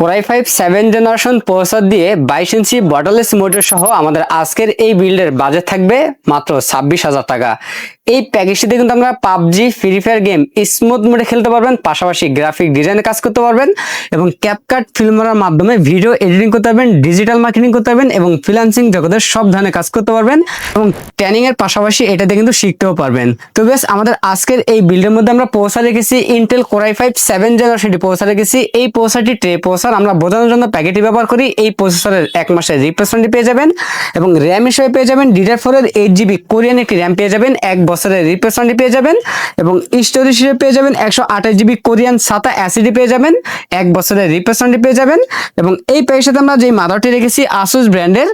Core i 5 7 generation processor দিয়ে 22 ইঞ্চি borderless motor সহ আমাদের আজকের এই বিল্ডের বাজেট থাকবে মাত্র 26,000 টাকা। এই প্যাকেজটিতে কিন্তু আমরা PUBG free fire game smooth মোডে খেলতে পারবেন, পাশাপাশি গ্রাফিক ডিজাইনে কাজ করতে পারবেন এবং ক্যাপকাট ফিল্মারের মাধ্যমে ভিডিও এডিটিং করতে পারবেন, ডিজিটাল মার্কেটিং করতে পারবেন এবং ফ্রিল্যান্সিং জগতের সব ধরনের কাজ করতে পারবেন এবং ট্রেনিং এর পাশাপাশি এটাতে কিন্তু শিখতেও পারবেন। তো বেশ, আমাদের আজকের এই বিল্ডের মধ্যে আমরা প্রসেসর রেখেছি ইন্টেল কোরাই 5 7 জেনারেশন প্রসেসর রেখেছি। এই প্রসেসরটি ট্রে প্রসেসর আমরা বোঝানোর জন্য প্যাকেটটি ব্যবহার করি। এই প্রসেসরের 1 মাসের রিপ্লেসমেন্ট পেয়ে যাবেন এবং র্যাম হিসেবে পেয়ে যাবেন DDR4 এর 8GB কোরিয়ান একটি র্যাম পেয়ে যাবেন, 1 বছরের রিপ্লেসমেন্ট পেয়ে যাবেন এবং স্টোরেজ হিসেবে পেয়ে যাবেন 128GB কোরিয়ান SATA SSD পেয়ে যাবেন, 1 বছরের রিপ্লেসমেন্ট পেয়ে যাবেন। এবং এই প্যাকের সাথে আমরা যে মাদারটি রেখেছি ASUS ব্র্যান্ডের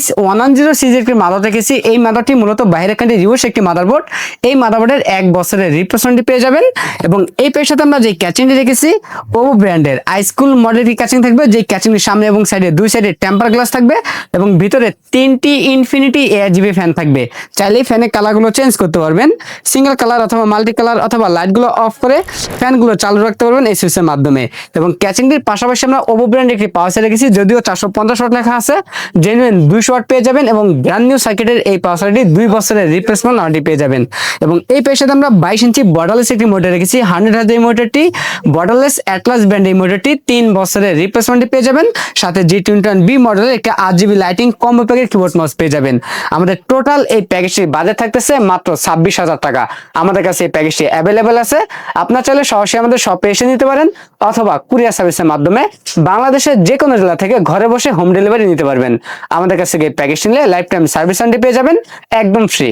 H110 সিরিজের একটি মাদার রেখেছি। এই মাদারটি মূলত বাইরের কান্ট্রি রিউস একটি মাদারবোর্ড। এই মাদারবোর্ডের 1 বছরের রিপ্লেসমেন্ট পেয়ে যাবেন এবং এই প্যাকের সাথে আমরা যে ক্যাচিংটি রেখেছি ওভো ব্র্যান্ডের আইস্কুল মডেলটি ক্যাচিং থাকবে, যে ক্যাচিংটির সামনে এবং সাইডে দুই সাইডে টেম্পার গ্লাস থাকবে এবং ভিতরে 3টি ইনফিনিটি ARGB ফ্যান থাকবে। চাইলেই ফ্যানের কালারগুলো চেঞ্জ করতে পারবেন, সিঙ্গেল কালার অথবা মাল্টি কালার অথবা লাইটগুলো অফ করে ফ্যানগুলো চালু রাখতে পারবেন এই সুইচের মাধ্যমে। এবং ক্যাচিংটির পাশাপাশি আমরা ওভো ব্র্যান্ডের একটি পাওয়ার সাইড রেখেছি, যদিও 450 ওয়াট লেখা আছে, জেনুইন 200 ওয়াট পেয়ে যাবেন এবং ব্র্যান্ড নিউ সার্কিটের এই পাওয়ার সাইডটি 2 বছরের রিপ্লেসমেন্ট ওয়ারেন্টি পেয়ে যাবেন। এবং এই পেয়ের সাথে আমরা 22 ইঞ্চি বর্ডারলেস একটি মোটর রেখেছি, 100 হার্জ এই মোটরটি বর্ডারলেস অ্যাটলাস ব্র্যান্ড এই মোটরটি 3 বছরের রিপ্লেসমেন্ট পেয়ে যাবেন, সাথে G21B মডেলের একটা RGB লাইটিং কম্বো প্যাকের কিবোর্ড মাউস পেয়ে যাবেন। আমাদের টোটাল এই প্যাকেজটির বাজেট থাকতেছে মাত্র 26,000 টাকা। আমাদের কাছে এই প্যাকেজটি অ্যাভেলেবেল আছে, আপনার চাইলে সরাসরি আমাদের শপে এসে নিতে পারেন অথবা কুরিয়ার সার্ভিসের মাধ্যমে বাংলাদেশের যে কোনো জেলা থেকে ঘরে বসে হোম ডেলিভারি নিতে পারবেন। আমাদের কাছে এই প্যাকেজটি নিলে লাইফ টাইম সার্ভিস ওয়ারেন্টি পেয়ে যাবেন একদম ফ্রি।